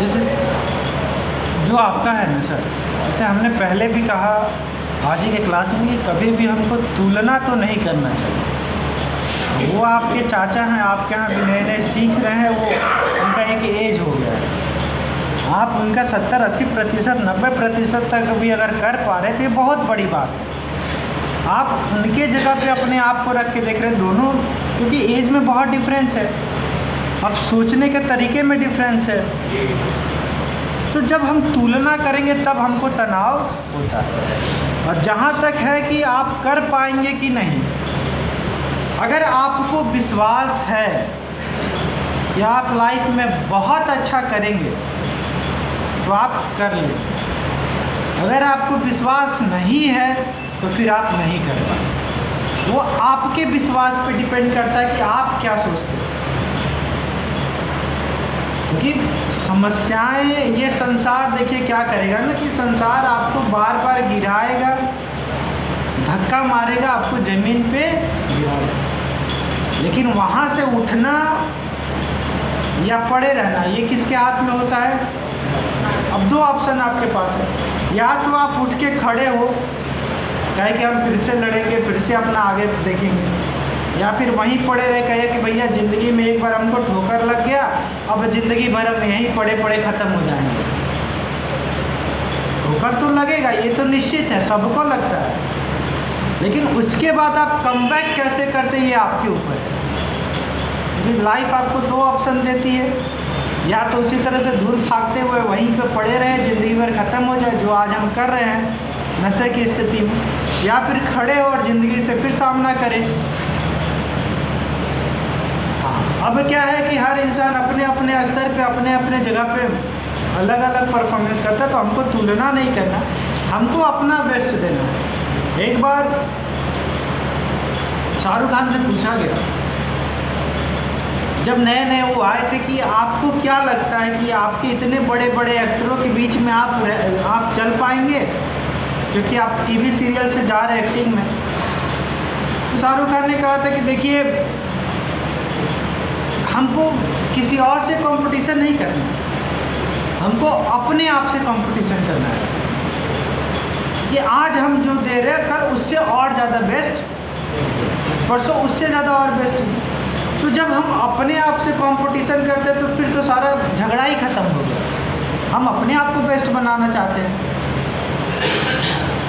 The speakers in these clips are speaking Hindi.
जैसे जो आपका है ना सर, जैसे हमने पहले भी कहा आज ही के क्लास में कि कभी भी हमको तुलना तो नहीं करना चाहिए। वो आपके चाचा हैं, आपके यहाँ भी नए नए सीख रहे हैं, वो उनका एक एज हो गया है। आप उनका 70-80%, 90% तक भी अगर कर पा रहे तो ये बहुत बड़ी बात है। आप उनके जगह पे अपने आप को रख के देख रहे हैं दोनों, क्योंकि एज में बहुत डिफरेंस है, अब सोचने के तरीके में डिफरेंस है। तो जब हम तुलना करेंगे तब हमको तनाव होता है। और जहाँ तक है कि आप कर पाएंगे कि नहीं, अगर आपको विश्वास है कि आप लाइफ में बहुत अच्छा करेंगे तो आप कर लें। अगर आपको विश्वास नहीं है तो फिर आप नहीं कर पाएंगे। वो आपके विश्वास पे डिपेंड करता है कि आप क्या सोचते हैं। क्योंकि समस्याएं, ये संसार देखिए क्या करेगा ना, कि संसार आपको बार बार गिराएगा, धक्का मारेगा, आपको ज़मीन पे गिराएगा। लेकिन वहाँ से उठना या पड़े रहना, ये किसके हाथ में होता है? अब दो ऑप्शन आपके पास है, या तो आप उठ के खड़े हो, कहे कि हम फिर से लड़ेंगे, फिर से अपना आगे देखेंगे, या फिर वहीं पड़े रहे, कहे कि भैया ज़िंदगी में एक बार हमको ठोकर लग गया, अब ज़िंदगी भर हम यहीं पड़े पड़े ख़त्म हो जाएंगे। ठोकर तो लगेगा, ये तो निश्चित है, सबको लगता है। लेकिन उसके बाद आप कमबैक कैसे करते हैं, ये आपके ऊपर है। क्योंकि लाइफ आपको दो ऑप्शन देती है, या तो उसी तरह से धूल फाकते हुए वहीं पे पड़े रहें, ज़िंदगी भर ख़त्म हो जाए, जो आज हम कर रहे हैं नशे की स्थिति में, या फिर खड़े हो और ज़िंदगी से फिर सामना करें। अब क्या है कि हर इंसान अपने अपने स्तर पे, अपने अपने जगह पे अलग अलग परफॉर्मेंस करता है, तो हमको तुलना नहीं करना, हमको अपना बेस्ट देना है। एक बार शाहरुख खान से पूछा गया, जब नए नए वो आए थे, कि आपको क्या लगता है कि आपके इतने बड़े बड़े एक्टरों के बीच में आप चल पाएंगे, क्योंकि आप टीवी सीरियल से जा रहे एक्टिंग में। तो शाहरुख खान ने कहा था कि देखिए, हमको किसी और से कंपटीशन नहीं करना, हमको अपने आप से कंपटीशन करना है कि आज हम जो दे रहे हैं कल उससे और ज़्यादा बेस्ट, परसों उससे ज़्यादा और बेस्ट। तो जब हम अपने आप से कंपटीशन करते हैं तो फिर तो सारा झगड़ा ही ख़त्म हो गया। हम अपने आप को बेस्ट बनाना चाहते हैं,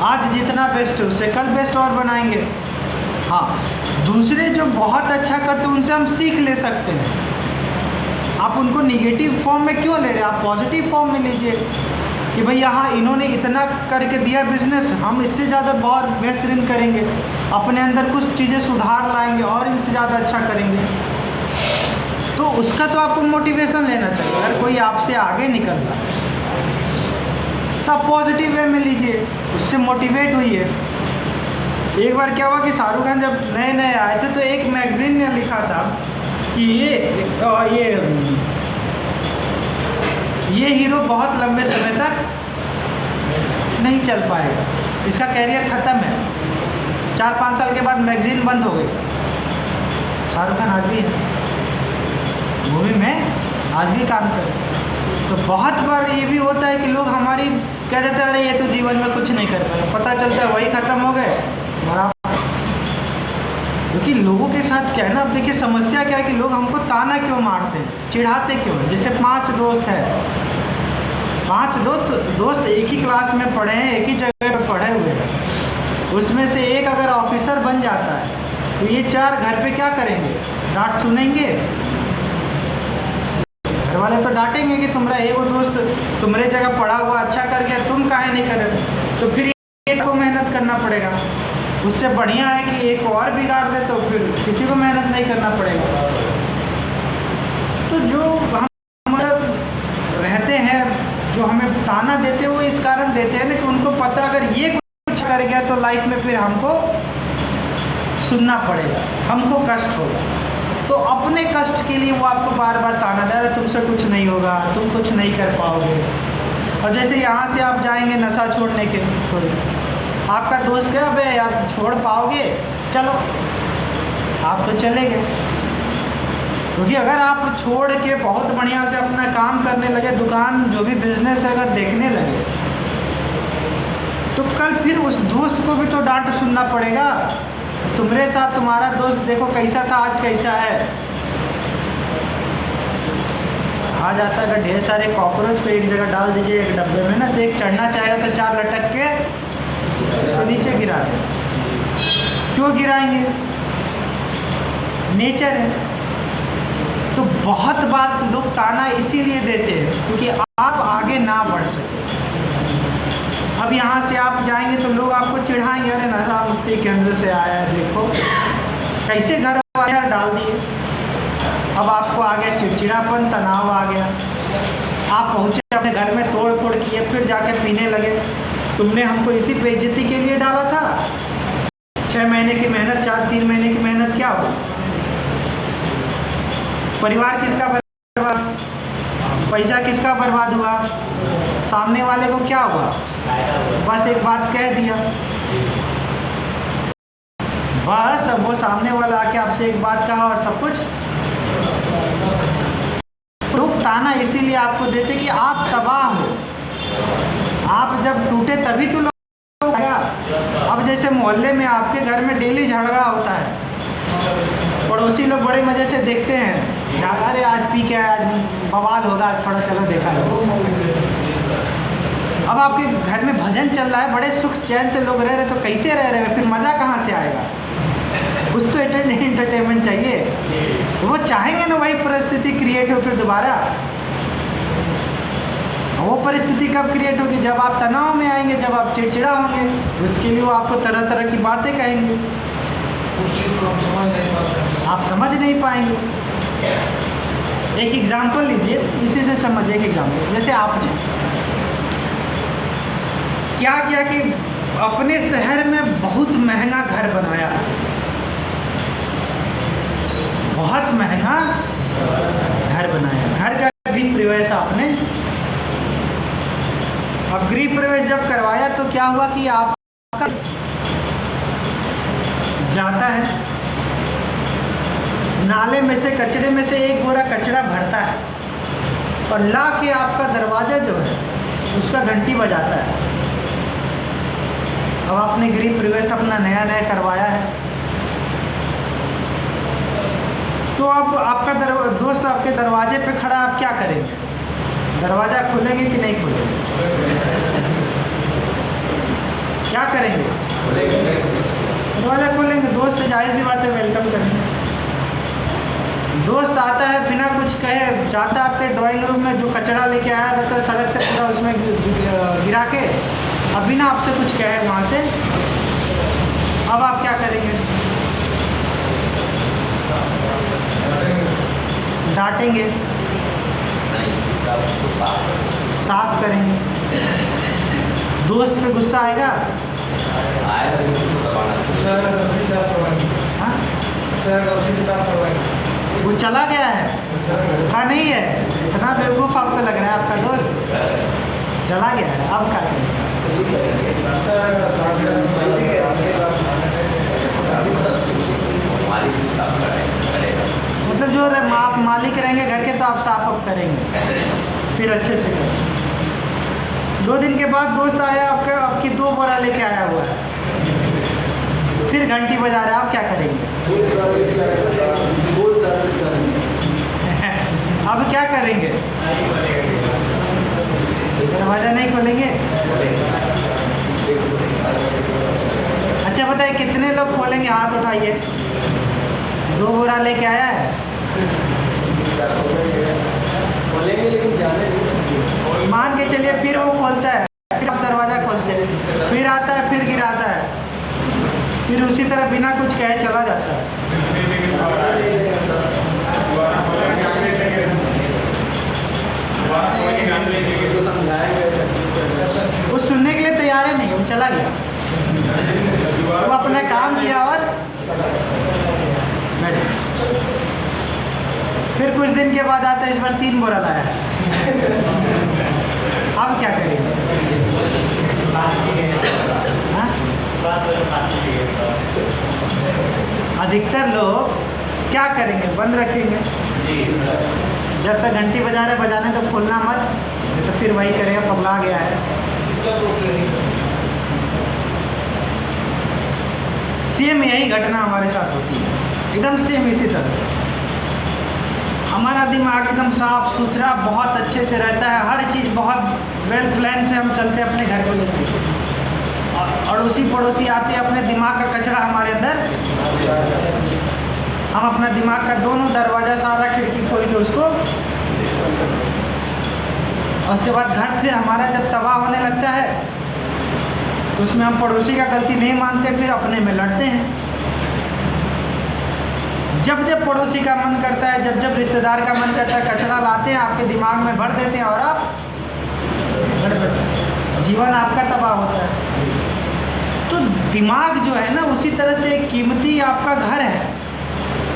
आज जितना बेस्ट है उससे कल बेस्ट और बनाएंगे। हाँ, दूसरे जो बहुत अच्छा करते हैं उनसे हम सीख ले सकते हैं। आप उनको निगेटिव फॉर्म में क्यों ले रहे हैं, आप पॉजिटिव फॉर्म में लीजिए कि भाई यहाँ इन्होंने इतना करके दिया बिजनेस, हम इससे ज़्यादा बहुत बेहतरीन करेंगे, अपने अंदर कुछ चीज़ें सुधार लाएंगे और इनसे ज़्यादा अच्छा करेंगे। तो उसका तो आपको मोटिवेशन लेना चाहिए। अगर कोई आपसे आगे निकल रहा है तो आप पॉजिटिव वे में लीजिए, उससे मोटिवेट होइए। एक बार क्या हुआ कि शाहरुख खान जब नए नए आए थे तो एक मैगजीन ने लिखा था कि ये हीरो बहुत लंबे समय तक नहीं चल पाएगा, इसका कैरियर ख़त्म है। 4-5 साल के बाद मैगजीन बंद हो गई। शाहरुख खान आज भी है, मूवी में आज भी काम कर। तो बहुत बार ये भी होता है कि लोग हमारी कह देते हैं, अरे ये तो जीवन में कुछ नहीं कर पाए, पता चलता है वही ख़त्म हो गए। क्योंकि लोगों के साथ क्या है ना, अब देखिए समस्या क्या है कि लोग हमको ताना क्यों मारते हैं, चिढ़ाते क्यों हैं। जैसे 5 दोस्त हैं, 5 दोस्त एक ही क्लास में पढ़े हैं, एक ही जगह पर पढ़े हुए हैं, उसमें से एक अगर ऑफिसर बन जाता है तो ये 4 घर पे क्या करेंगे, डांट सुनेंगे। घर वाले तो डांटेंगे कि तुम्हारा एगो दोस्त तुम्हारे जगह पढ़ा हुआ अच्छा कर गया, तुम काहे नहीं कर रहे। तो फिर एक को मेहनत करना पड़ेगा। उससे बढ़िया है कि एक और बिगाड़ दे तो फिर किसी को मेहनत नहीं करना पड़ेगा। तो जो हम रहते हैं, जो हमें ताना देते हैं, वो इस कारण देते हैं ना कि उनको पता अगर ये कुछ कर गया तो लाइफ में फिर हमको सुनना पड़ेगा, हमको कष्ट होगा। तो अपने कष्ट के लिए वो आपको बार बार ताना दे रहा है, तुमसे कुछ नहीं होगा, तुम कुछ नहीं कर पाओगे। और जैसे यहाँ से आप जाएंगे नशा छोड़ने के, आपका दोस्त क्या, अबे यार छोड़ पाओगे, चलो, आप तो चले गए। क्योंकि अगर आप छोड़ के बहुत बढ़िया से अपना काम करने लगे, दुकान जो भी बिजनेस है अगर देखने लगे, तो कल फिर उस दोस्त को भी तो डांट सुनना पड़ेगा। तुम्हारे साथ तुम्हारा दोस्त देखो कैसा था, आज कैसा है। आ जाता है, अगर ढेर सारे कॉकरोच को एक जगह डाल दीजिए एक डब्बे में ना, तो एक चढ़ना चाहेगा तो चार लटक के उसको नीचे गिरा दे। क्यों गिराएंगे? नेचर है। तो बहुत बार लोग ताना इसीलिए देते हैं क्योंकि आप आगे ना बढ़ सके। अब यहाँ से आप जाएंगे तो लोग आपको चिढ़ाएंगे, अरे नशा मुक्ति केंद्र से आया है, देखो कैसे घर वाले डाल दिए। अब आपको आ गया चिड़चिड़ापन, तनाव आ गया। आप पहुँचे अपने घर में, तोड़ फोड़ किए, फिर जाके पीने लगे। तुमने हमको इसी बेइज्जती के लिए डाला था। 6 महीने की मेहनत, 3 महीने की मेहनत क्या हो? परिवार किसका बर्बाद, पैसा किसका बर्बाद हुआ, सामने वाले को क्या हुआ? बस एक बात कह दिया, बस अब वो सामने वाला आके आपसे एक बात कहा और सब कुछ। लोग ताना इसीलिए आपको देते कि आप तबाह हो। आप जब टूटे तभी तो लोग आया। अब जैसे मोहल्ले में आपके घर में डेली झगड़ा होता है, पड़ोसी लोग बड़े मज़े से देखते हैं, अरे आज पी के आज बवाल होगा, आज थोड़ा चलो देखा लो। अब आपके घर में भजन चल रहा है, बड़े सुख चैन से लोग रह रहे, तो कैसे रह रहे, फिर मज़ा कहाँ से आएगा? कुछ तो एंटरटेनमेंट चाहिए। तो वो चाहेंगे ना वही परिस्थिति क्रिएट हो फिर दोबारा। वो परिस्थिति कब क्रिएट होगी? जब आप तनाव में आएंगे, जब आप चिड़चिड़ा होंगे, उसके लिए वो आपको तरह तरह की बातें कहेंगे, आप समझ नहीं पाएंगे। एक एग्जाम्पल लीजिए, इसी से समझिए। एक एग्जाम्पल, जैसे आपने क्या किया कि अपने शहर में बहुत महंगा घर बनाया, बहुत महंगा घर बनाया, घर का गृह प्रवेश आपने। अब गृह प्रवेश जब करवाया तो क्या हुआ कि आपका जाता है नाले में से, कचरे में से एक बोरा कचरा भरता है और ला के आपका दरवाज़ा जो है उसका घंटी बजाता है। अब आपने गृह प्रवेश अपना नया नया करवाया है, तो अब आपका दोस्त आपके दरवाजे पे खड़ा, आप क्या करेंगे? दरवाज़ा खोलेंगे कि नहीं खोलेंगे? क्या करेंगे? दरवाज़ा खोलेंगे। दोस्त जाहिर सी बात है वेलकम करेंगे। दोस्त आता है बिना कुछ कहे, जाता है आपके ड्राइंग रूम में, जो कचरा लेके आया रहता है सड़क से पूरा उसमें गिरा के, अब बिना आपसे कुछ कहे वहाँ से। अब आप क्या करेंगे? डांटेंगे, साफ करेंगे। दोस्त पे गुस्सा आएगा? वो चला गया है, हाँ नहीं है, इतना बेवकूफ़ आपको लग रहा है आपका दोस्त चला गया है, अब क्या करेंगे? मतलब जो आप मालिक रहेंगे घर के, तो आप साफ अप करेंगे, फिर अच्छे से करेंगे। 2 दिन के बाद दोस्त आया आपकी 2 बोरा लेके आया हुआ है, फिर घंटी बजा रहा है, आप क्या करेंगे? अब क्या करेंगे? दरवाज़ा नहीं खोलेंगे? अच्छा बताइए कितने लोग खोलेंगे? हाथ उठाइए। 2 बोरा लेके आया है, खोलेंगे लेकिन जाने नहीं। मान के चलिए फिर वो खोलता है, फिर आप दरवाज़ा खोलते हैं, फिर आता है, फिर गिराता है, फिर उसी तरह बिना कुछ कहे चला जाता है। वो सुनने के लिए तैयार है नहीं, वो चला गया, वो अपना काम किया और फिर कुछ दिन के बाद आता है, इस बार 3 बोरा लाया। अब क्या करेंगे? अधिकतर लोग क्या करेंगे? बंद रखेंगे। जब तक घंटी बजा रहे बजाने तो खोलना मत, नहीं तो फिर वही करेगा, पगला गया है। सेम यही घटना हमारे साथ होती है, एकदम सेम इसी तरह से। हमारा दिमाग एकदम साफ सुथरा बहुत अच्छे से रहता है, हर चीज़ बहुत वेल प्लान से हम चलते हैं अपने घर को लेकर, और उसी पड़ोसी आते हैं अपने दिमाग का कचरा हमारे अंदर। हम अपना दिमाग का दोनों दरवाज़ा सारा खिड़की खोल के उसको, और उसके बाद घर फिर हमारा जब तबाह होने लगता है तो उसमें हम पड़ोसी का गलती नहीं मानते, फिर अपने में लड़ते हैं। जब जब पड़ोसी का मन करता है, जब जब रिश्तेदार का मन करता है, कचरा लाते हैं आपके दिमाग में भर देते हैं और आप जीवन आपका तबाह होता है। तो दिमाग जो है ना, उसी तरह से एक कीमती आपका घर है,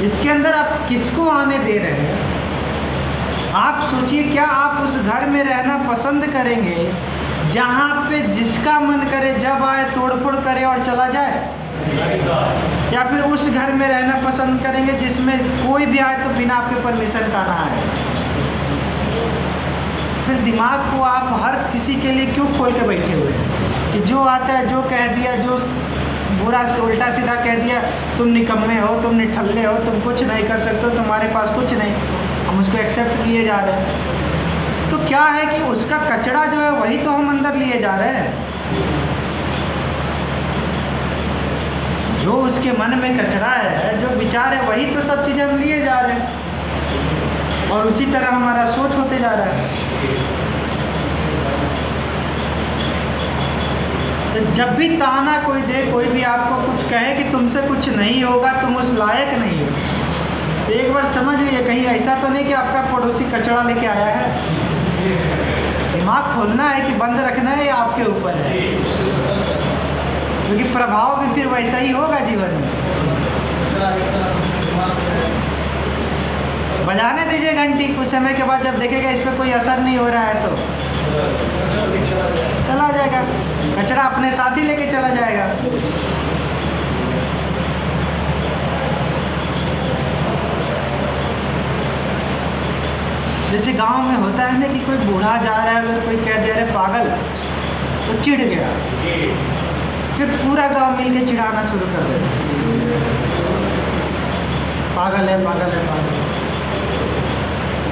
इसके अंदर आप किसको आने दे रहे हैं? आप सोचिए, क्या आप उस घर में रहना पसंद करेंगे जहाँ पे जिसका मन करे जब आए तोड़ फोड़ करे और चला जाए, या फिर उस घर में रहना पसंद करेंगे जिसमें कोई भी आए तो बिना आपके परमिशन का ना आए? फिर दिमाग को आप हर किसी के लिए क्यों खोल के बैठे हुए हैं कि जो आता है, जो कह दिया, जो बुरा से उल्टा सीधा कह दिया, तुम निकम्मे हो, तुम निठल्ले हो, तुम कुछ नहीं कर सकते हो, तुम्हारे पास कुछ नहीं, हम उसको एक्सेप्ट किए जा रहे हैं। तो क्या है कि उसका कचरा जो है वही तो हम अंदर लिए जा रहे हैं। जो उसके मन में कचरा है, जो विचार है, वही तो सब चीज़ें हम लिए जा रहे हैं, और उसी तरह हमारा सोच होते जा रहा है। तो जब भी ताना कोई दे, कोई भी आपको कुछ कहे कि तुमसे कुछ नहीं होगा, तुम उस लायक नहीं हो, तो एक बार समझ लीजिए कहीं ऐसा तो नहीं कि आपका पड़ोसी कचरा लेके आया है। दिमाग खोलना है कि बंद रखना है, ये आपके ऊपर है, क्योंकि प्रभाव भी फिर वैसा ही होगा जीवन में। बजाने दीजिए घंटी, कुछ समय के बाद जब देखेगा इस पर कोई असर नहीं हो रहा है तो चला जाएगा, कचरा अपने साथ ही लेके चला जाएगा। जैसे गांव में होता है ना कि कोई बूढ़ा जा रहा है, अगर कोई कह दे रहे पागल, तो चिढ़ गया, फिर पूरा गांव मिल के चिढ़ाना शुरू कर देता, पागल है, पागल है, पागल है।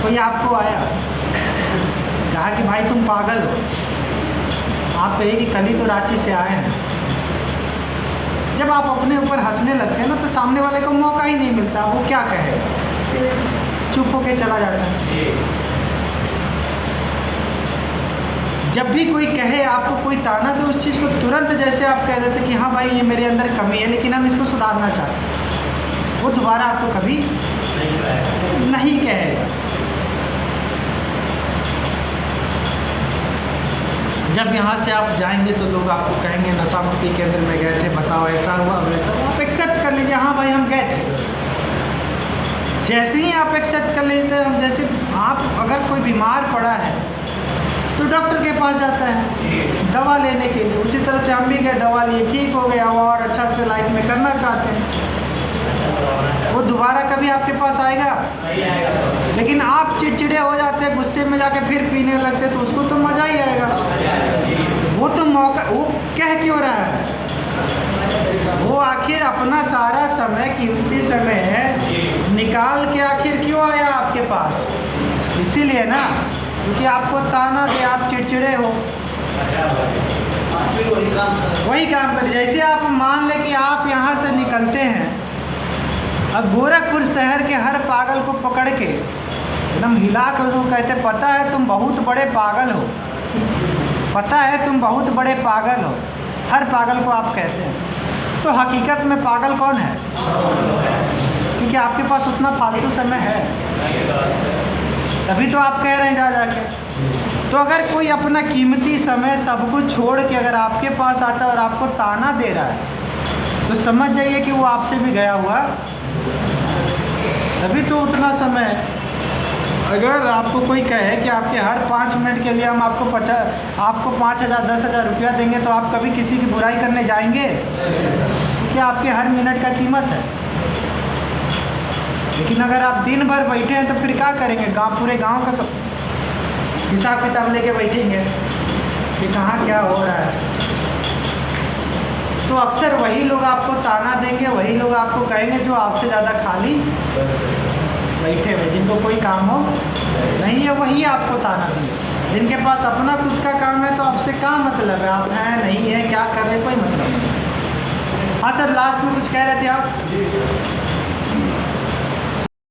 कोई आपको आया, कहा कि भाई तुम पागल हो, आप कहिए कि कल ही तो रांची से आए हैं। जब आप अपने ऊपर हंसने लगते हैं ना, तो सामने वाले को मौका ही नहीं मिलता, वो क्या कहे, चुप होके चला जाता है। जब भी कोई कहे आपको कोई ताना, तो उस चीज़ को तुरंत जैसे आप कह देते कि हाँ भाई ये मेरे अंदर कमी है, लेकिन हम इसको सुधारना चाहते हैं, वो दोबारा आपको कभी नहीं कहेगा। जब यहाँ से आप जाएंगे तो लोग आपको कहेंगे नशा मुक्ति केंद्र में गए थे, बताओ ऐसा हुआ वैसा हुआ, आप एक्सेप्ट कर लीजिए, हाँ भाई हम गए थे। जैसे ही आप एक्सेप्ट कर लेते हैं, जैसे आप अगर कोई बीमार पड़ा है तो डॉक्टर के पास जाता है दवा लेने के लिए, उसी तरह से हम भी गए, दवा लिए, ठीक हो गया, और अच्छा से लाइफ में करना चाहते हैं। वो दोबारा कभी आपके पास आएगा? लेकिन आप चिड़चिड़े हो जाते हैं, गुस्से में जाके फिर पीने लगते, तो उसको तो मज़ा ही आएगा। वो तो मौका, वो कह क्यों रहा है? वो आखिर अपना सारा समय, कीमती समय है, निकाल के आखिर क्यों आया आपके पास? इसीलिए ना, क्योंकि आपको ताना दे, आप चिड़चिड़े हो, वही काम कर। जैसे आप मान लें कि आप यहाँ से निकलते हैं, अब गोरखपुर शहर के हर पागल को पकड़ के एकदम हिला कर उसको कहते, पता है तुम बहुत बड़े पागल हो, पता है तुम बहुत बड़े पागल हो, हर पागल को आप कहते हैं। तो हकीकत में पागल कौन है? क्योंकि आपके पास उतना फालतू समय है, तभी तो आप कह रहे हैं जा जाके। तो अगर कोई अपना कीमती समय सब कुछ छोड़ के अगर आपके पास आता है और आपको ताना दे रहा है, तो समझ जाइए कि वो आपसे भी गया हुआ। तभी तो उतना समय, अगर आपको कोई कहे कि आपके हर 5 मिनट के लिए हम आपको 5,000 10,000 रुपया देंगे, तो आप कभी किसी की बुराई करने जाएंगे? क्योंकि आपके हर मिनट का कीमत है। लेकिन अगर आप दिन भर बैठे हैं तो फिर क्या करेंगे? पूरे गांव का हिसाब किताब लेके बैठेंगे कि कहाँ क्या हो रहा है। तो अक्सर वही लोग आपको ताना देंगे, वही लोग आपको कहेंगे जो आपसे ज़्यादा खाली बैठे हुए, जिनको कोई काम हो नहीं है, वही आपको ताना देंगे। जिनके पास अपना खुद का काम है तो आपसे क्या मतलब है, आप हैं नहीं है क्या कर रहे, कोई मतलब नहीं। हाँ सर, लास्ट में कुछ कह रहे थे आप?